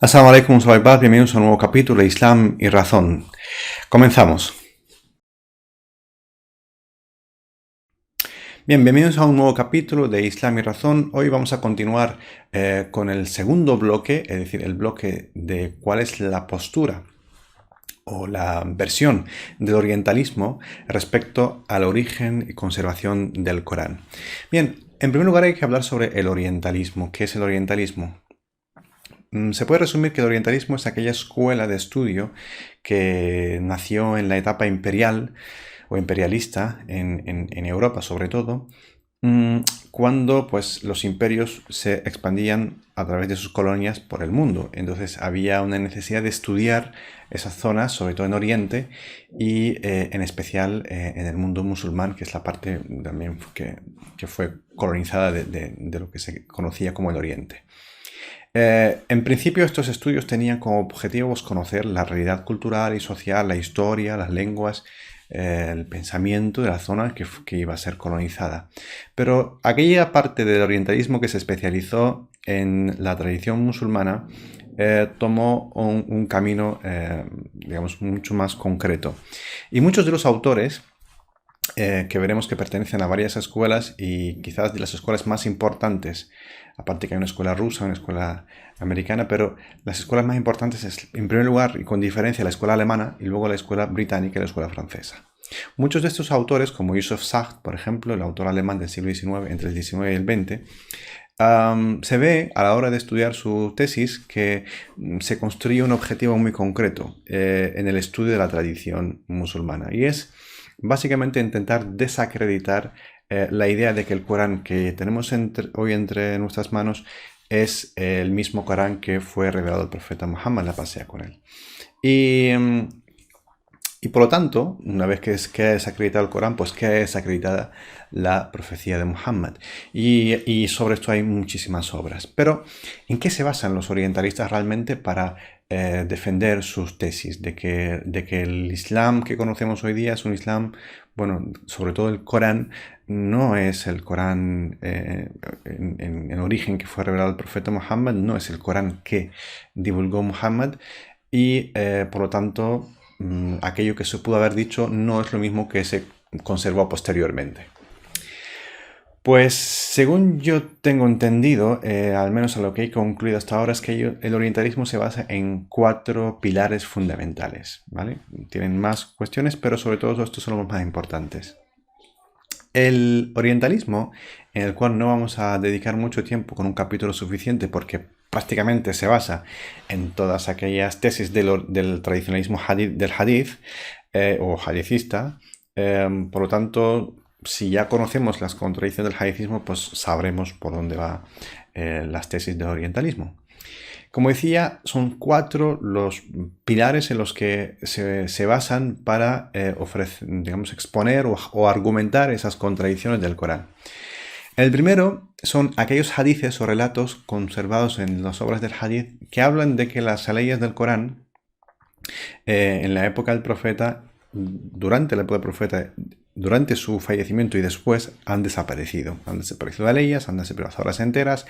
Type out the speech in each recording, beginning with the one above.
Assalamu alaikum, sahabat, bienvenidos a un nuevo capítulo de Islam y Razón. Comenzamos. Bien, bienvenidos a un nuevo capítulo de Islam y Razón. Hoy vamos a continuar con el segundo bloque, es decir, el bloque de cuál es la postura o la versión del orientalismo respecto al origen y conservación del Corán. Bien, en primer lugar hay que hablar sobre el orientalismo. ¿Qué es el orientalismo? Se puede resumir que el orientalismo es aquella escuela de estudio que nació en la etapa imperial o imperialista en Europa sobre todo, cuando pues, los imperios se expandían a través de sus colonias por el mundo. Entonces había una necesidad de estudiar esas zonas, sobre todo en Oriente y en especial en el mundo musulmán, que es la parte también que fue colonizada de lo que se conocía como el Oriente. En principio estos estudios tenían como objetivos conocer la realidad cultural y social, la historia, las lenguas, el pensamiento de la zona que iba a ser colonizada. Pero aquella parte del orientalismo que se especializó en la tradición musulmana tomó un camino, digamos, mucho más concreto. Y muchos de los autores que veremos que pertenecen a varias escuelas y quizás de las escuelas más importantes, aparte que hay una escuela rusa, una escuela americana, pero las escuelas más importantes es, en primer lugar y con diferencia, la escuela alemana y luego la escuela británica y la escuela francesa. Muchos de estos autores, como Yusuf Sacht, por ejemplo, el autor alemán del siglo XIX, entre el XIX y el XX, se ve a la hora de estudiar su tesis que se construye un objetivo muy concreto en el estudio de la tradición musulmana, y es básicamente intentar desacreditar la idea de que el Corán que tenemos hoy entre nuestras manos es el mismo Corán que fue revelado al profeta Muhammad, la paz sea con él. Y por lo tanto, una vez que queda desacreditado el Corán, pues queda desacreditada la profecía de Muhammad. Y sobre esto hay muchísimas obras. Pero, ¿en qué se basan los orientalistas realmente para defender sus tesis? De que el Islam que conocemos hoy día es un Islam, bueno, sobre todo el Corán, no es el Corán en origen que fue revelado al profeta Muhammad, no es el Corán que divulgó Muhammad. Y por lo tanto aquello que se pudo haber dicho no es lo mismo que se conservó posteriormente. Pues según yo tengo entendido, al menos a lo que he concluido hasta ahora, es que el orientalismo se basa en 4 pilares fundamentales, ¿vale? Tienen más cuestiones, pero sobre todo estos son los más importantes. El orientalismo, en el cual no vamos a dedicar mucho tiempo con un capítulo suficiente porque prácticamente se basa en todas aquellas tesis del tradicionalismo del hadith o hadithista. Por lo tanto, si ya conocemos las contradicciones del hadithismo, pues sabremos por dónde van las tesis del orientalismo. Como decía, son 4 los pilares en los que se basan para digamos, exponer o argumentar esas contradicciones del Corán. El primero son aquellos hadices o relatos conservados en las obras del hadith que hablan de que las leyes del Corán en la época del profeta, durante la época del profeta, durante su fallecimiento y después han desaparecido. Han desaparecido las leyes, han desaparecido las obras enteras,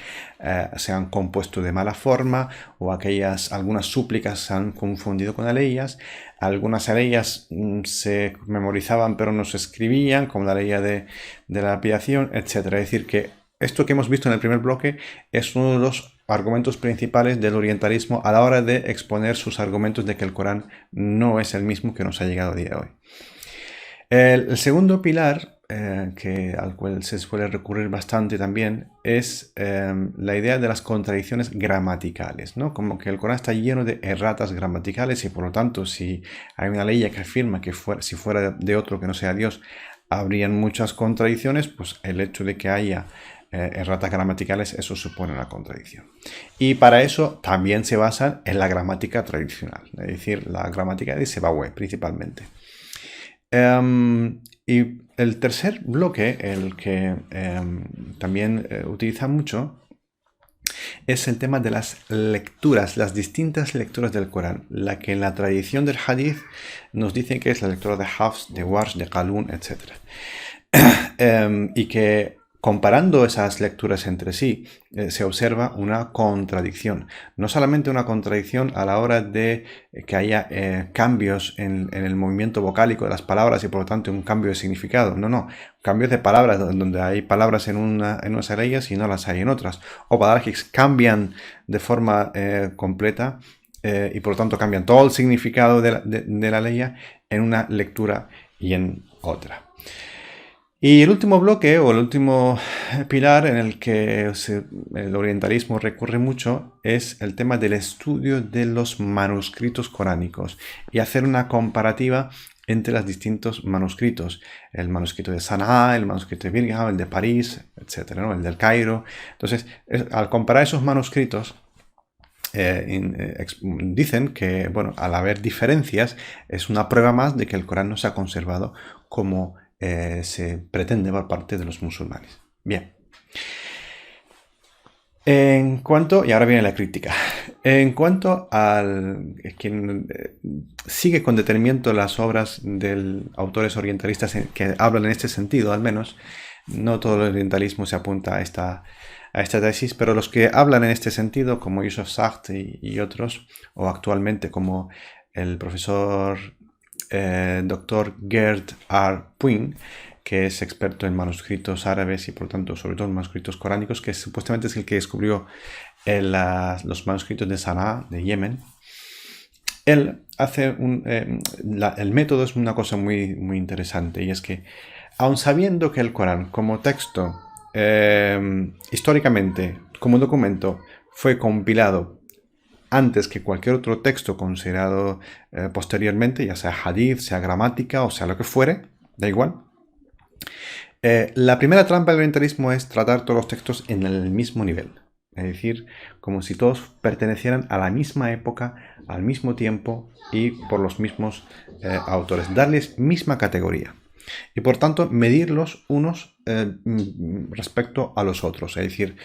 se han compuesto de mala forma o algunas súplicas se han confundido con las leyes. Algunas leyes se memorizaban pero no se escribían, como la ley de la lapidación, etc. Es decir, que esto que hemos visto en el primer bloque es uno de los argumentos principales del orientalismo a la hora de exponer sus argumentos de que el Corán no es el mismo que nos ha llegado a día de hoy. El segundo pilar, al cual se suele recurrir bastante también, es la idea de las contradicciones gramaticales, ¿no? Como que el Corán está lleno de erratas gramaticales y por lo tanto si hay una ley que afirma que si fuera de otro que no sea Dios habrían muchas contradicciones, pues el hecho de que haya erratas gramaticales, eso supone una contradicción. Y para eso también se basan en la gramática tradicional, es decir, la gramática de Sibawayh principalmente. Y el tercer bloque, el que también utiliza mucho, es el tema de las lecturas, las distintas lecturas del Corán, la que en la tradición del hadith nos dicen que es la lectura de Hafs, de Warsh, de Qalun, etc. Y que comparando esas lecturas entre sí, se observa una contradicción. No solamente una contradicción a la hora de que haya cambios en el movimiento vocálico de las palabras y por lo tanto un cambio de significado. No. Cambios de palabras donde hay palabras en unas leyes y no las hay en otras. O palabras que cambian de forma completa y por lo tanto cambian todo el significado de la ley en una lectura y en otra. Y el último bloque o el último pilar en el que el orientalismo recurre mucho es el tema del estudio de los manuscritos coránicos y hacer una comparativa entre los distintos manuscritos. El manuscrito de Sanaa, el manuscrito de Birmingham, el de París, etc., ¿no? El del Cairo. Entonces, al comparar esos manuscritos, dicen que, bueno, al haber diferencias, es una prueba más de que el Corán no se ha conservado como se pretende por parte de los musulmanes. Bien. Y ahora viene la crítica. En cuanto al quien sigue con detenimiento las obras de autores orientalistas que hablan en este sentido, al menos, no todo el orientalismo se apunta a esta tesis, pero los que hablan en este sentido, como Yusuf Sartre y otros, o actualmente como el profesor Dr. Gerd R. Puin, que es experto en manuscritos árabes y por tanto sobre todo en manuscritos coránicos, que supuestamente es el que descubrió los manuscritos de Sanaa, de Yemen. Él hace el método es una cosa muy, muy interesante, y es que aun sabiendo que el Corán como texto históricamente, como documento, fue compilado antes que cualquier otro texto considerado posteriormente, ya sea hadith, sea gramática o sea lo que fuere, da igual. La primera trampa del orientalismo es tratar todos los textos en el mismo nivel. Es decir, como si todos pertenecieran a la misma época, al mismo tiempo y por los mismos autores. Darles misma categoría. Y por tanto, medirlos unos respecto a los otros. Es decir,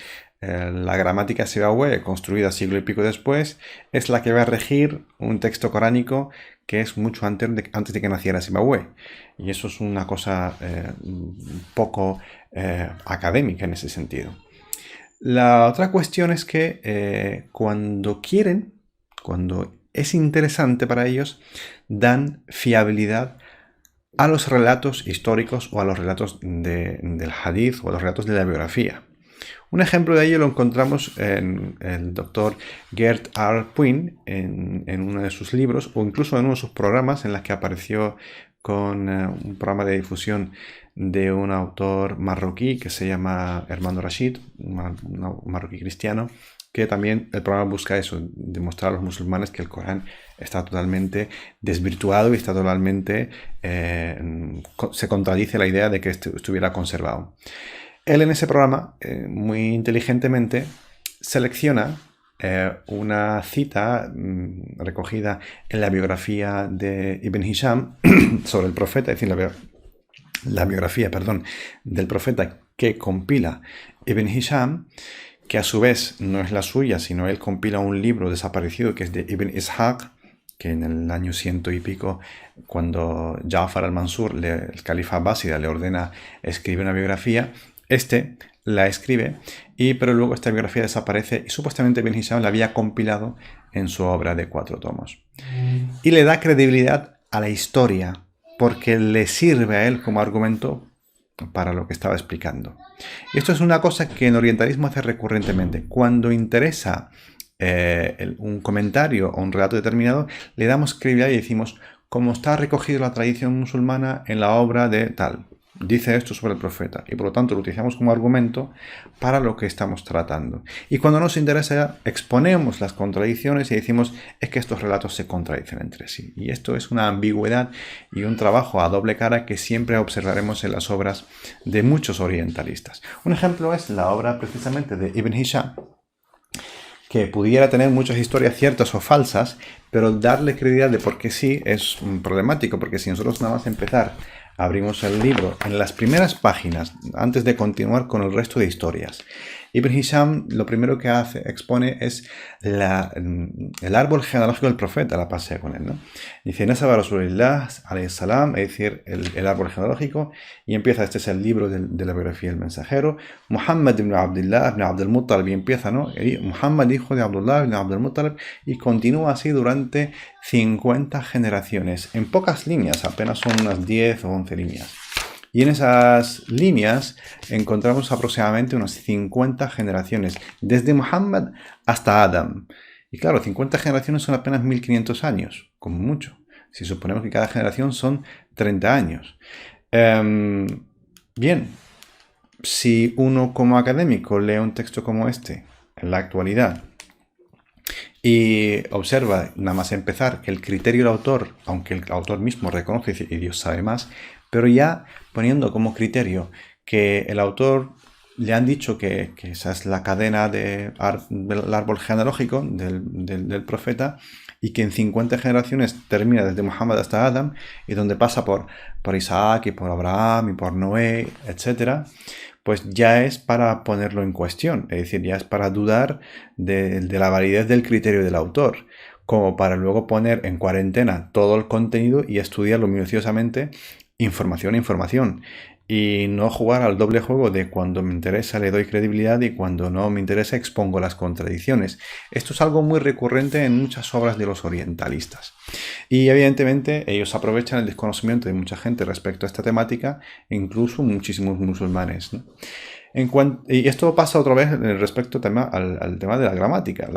la gramática sibawé, construida siglo y pico después, es la que va a regir un texto coránico que es mucho antes de que naciera Sibawé. Y eso es una cosa poco académica en ese sentido. La otra cuestión es que cuando es interesante para ellos, dan fiabilidad a los relatos históricos o a los relatos del hadith o a los relatos de la biografía. Un ejemplo de ello lo encontramos en el doctor Gerd R. Puin en uno de sus libros o incluso en uno de sus programas en los que apareció con un programa de difusión de un autor marroquí que se llama Hermano Rashid, un marroquí cristiano, que también el programa busca eso, demostrar a los musulmanes que el Corán está totalmente desvirtuado y está totalmente se contradice la idea de que estuviera conservado. Él en ese programa, muy inteligentemente, selecciona una cita recogida en la biografía de Ibn Hisham sobre el profeta, es decir, la biografía del profeta que compila Ibn Hisham, que a su vez no es la suya, sino él compila un libro desaparecido que es de Ibn Ishaq, que en el año 100 y pico, cuando Ja'far al-Mansur, el califa abásida, le ordena escribir una biografía, la escribe, pero luego esta biografía desaparece y supuestamente Ibn Hisham la había compilado en su obra de 4 tomos. Y le da credibilidad a la historia porque le sirve a él como argumento para lo que estaba explicando. Y esto es una cosa que en orientalismo hace recurrentemente. Cuando interesa un comentario o un relato determinado, le damos credibilidad y decimos, como está recogido la tradición musulmana en la obra de tal, dice esto sobre el profeta, y por lo tanto lo utilizamos como argumento para lo que estamos tratando. Y cuando nos interesa, exponemos las contradicciones y decimos, es que estos relatos se contradicen entre sí. Y esto es una ambigüedad y un trabajo a doble cara que siempre observaremos en las obras de muchos orientalistas. Un ejemplo es la obra precisamente de Ibn Hisham, que pudiera tener muchas historias ciertas o falsas, pero darle credibilidad de por qué sí es problemático, porque si nosotros nada más empezar, abrimos el libro en las primeras páginas, antes de continuar con el resto de historias, Ibn Hisham lo primero que expone es el árbol genealógico del profeta, la paz sea con él, ¿no? Dice, Nasaba Rasulillah, alayhi salam, es decir, el árbol genealógico, y empieza, este es el libro de la biografía del mensajero, Muhammad ibn Abdullah ibn Abdul Muttalib, y empieza, ¿no? Muhammad, hijo de Abdullah ibn Abdul Muttalib, y continúa así durante 50 generaciones, en pocas líneas, apenas son unas 10 o 11 líneas. Y en esas líneas encontramos aproximadamente unas 50 generaciones, desde Muhammad hasta Adam. Y claro, 50 generaciones son apenas 1500 años, como mucho. Si suponemos que cada generación son 30 años. Bien, si uno como académico lee un texto como este, en la actualidad, y observa, nada más empezar, que el criterio del autor, aunque el autor mismo reconoce y Dios sabe más, pero ya poniendo como criterio que el autor le han dicho que esa es la cadena del árbol genealógico del profeta, y que en 50 generaciones termina desde Muhammad hasta Adam, y donde pasa por Isaac y por Abraham y por Noé, etc., pues ya es para ponerlo en cuestión, es decir, ya es para dudar de la validez del criterio del autor, como para luego poner en cuarentena todo el contenido y estudiarlo minuciosamente, información a información, y no jugar al doble juego de cuando me interesa le doy credibilidad y cuando no me interesa expongo las contradicciones. Esto es algo muy recurrente en muchas obras de los orientalistas. Y evidentemente ellos aprovechan el desconocimiento de mucha gente respecto a esta temática, incluso muchísimos musulmanes, ¿no? Y esto pasa otra vez respecto al tema de la gramática.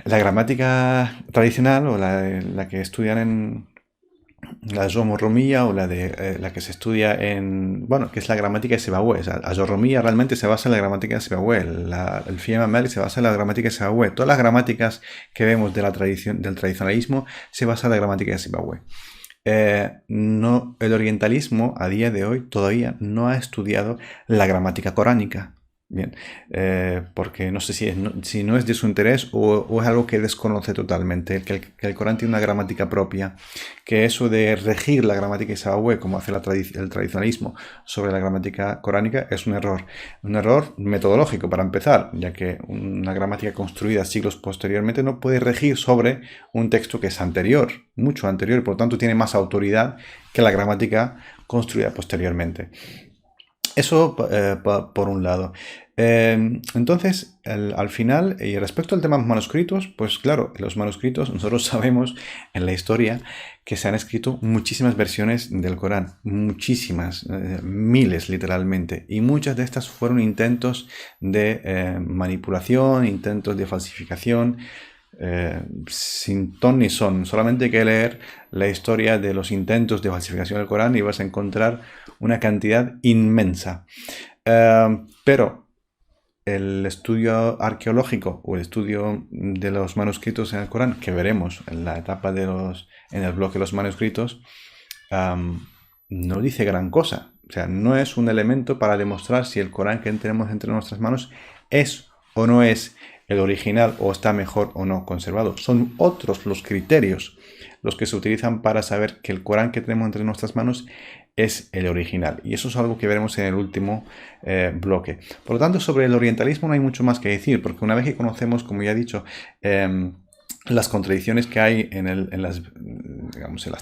La gramática tradicional, o la que estudian en la Ajorromía, o la que se estudia bueno, que es la gramática de Sibawayh. O sea, la Ajorromía realmente se basa en la gramática de Sibawayh. El Fiqh Malik se basa en la gramática de Sibawayh. Todas las gramáticas que vemos del tradicionalismo se basan en la gramática de Sibawayh. El orientalismo a día de hoy todavía no ha estudiado la gramática coránica. Bien, porque no sé si no es de su interés o es algo que desconoce totalmente, que el Corán tiene una gramática propia, que eso de regir la gramática de Sibawayh, como hace el tradicionalismo, sobre la gramática coránica, es un error metodológico para empezar, ya que una gramática construida siglos posteriormente no puede regir sobre un texto que es anterior, mucho anterior, y por lo tanto tiene más autoridad que la gramática construida posteriormente. Eso por un lado. Entonces, al final, y respecto al tema de los manuscritos, pues claro, en los manuscritos nosotros sabemos en la historia que se han escrito muchísimas versiones del Corán, muchísimas, miles literalmente, y muchas de estas fueron intentos de manipulación, intentos de falsificación, sin ton ni son. Solamente hay que leer la historia de los intentos de falsificación del Corán y vas a encontrar una cantidad inmensa. Pero el estudio arqueológico o el estudio de los manuscritos en el Corán, que veremos en la etapa en el bloque de los manuscritos, no dice gran cosa. O sea, no es un elemento para demostrar si el Corán que tenemos entre nuestras manos es o no es el original, o está mejor o no conservado. Son otros los criterios los que se utilizan para saber que el Corán que tenemos entre nuestras manos es el original. Y eso es algo que veremos en el último bloque. Por lo tanto, sobre el orientalismo no hay mucho más que decir, porque una vez que conocemos, como ya he dicho, las contradicciones que hay en las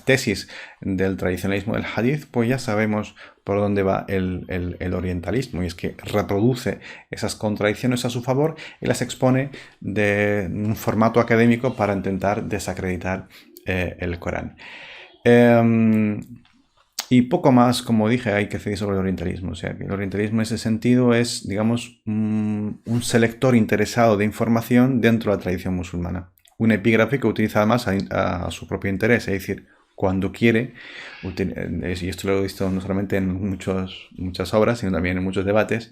tesis del tradicionalismo del hadith, pues ya sabemos por dónde va el orientalismo, y es que reproduce esas contradicciones a su favor y las expone de un formato académico para intentar desacreditar el Corán. Y poco más, como dije, hay que decir sobre el orientalismo. O sea, que el orientalismo en ese sentido es, digamos, un selector interesado de información dentro de la tradición musulmana. Un epígrafe que utiliza además a su propio interés, es decir, cuando quiere, y esto lo he visto no solamente en muchas obras, sino también en muchos debates,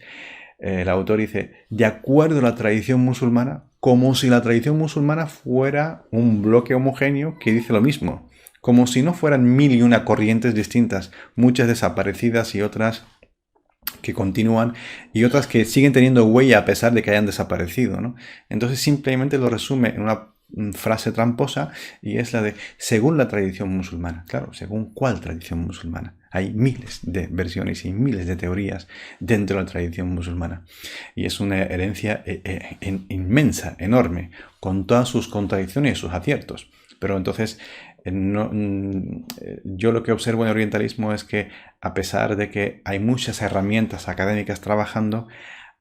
el autor dice, de acuerdo a la tradición musulmana, como si la tradición musulmana fuera un bloque homogéneo que dice lo mismo, como si no fueran 1001 corrientes distintas, muchas desaparecidas y otras que continúan, y otras que siguen teniendo huella a pesar de que hayan desaparecido, ¿no? Entonces simplemente lo resume en una frase tramposa, y es la de según la tradición musulmana. Claro, ¿según cuál tradición musulmana? Hay miles de versiones y miles de teorías dentro de la tradición musulmana. Y es una herencia inmensa, enorme, con todas sus contradicciones y sus aciertos. Pero entonces, yo lo que observo en el orientalismo es que, a pesar de que hay muchas herramientas académicas trabajando,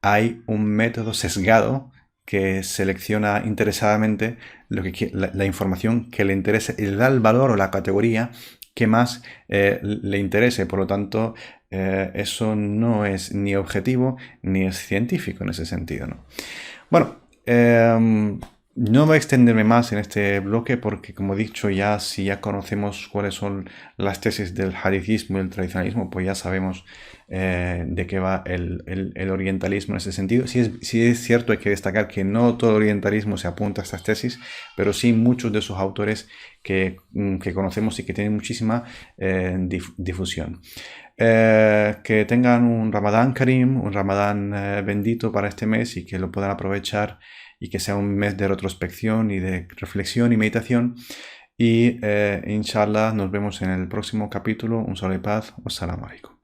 hay un método sesgado que selecciona interesadamente la información que le interese y le da el valor o la categoría que más le interese. Por lo tanto, eso no es ni objetivo ni es científico en ese sentido, ¿no? Bueno, no voy a extenderme más en este bloque porque, como he dicho, si ya conocemos cuáles son las tesis del hadithismo y el tradicionalismo, pues ya sabemos de qué va el orientalismo en ese sentido. Sí es cierto, hay que destacar que no todo el orientalismo se apunta a estas tesis, pero sí muchos de esos autores que conocemos y que tienen muchísima difusión. Que tengan un Ramadán Karim, un Ramadán bendito para este mes y que lo puedan aprovechar y que sea un mes de retrospección y de reflexión y meditación. Y inshallah nos vemos en el próximo capítulo. Un saludo y paz. Wassalamu alaikum.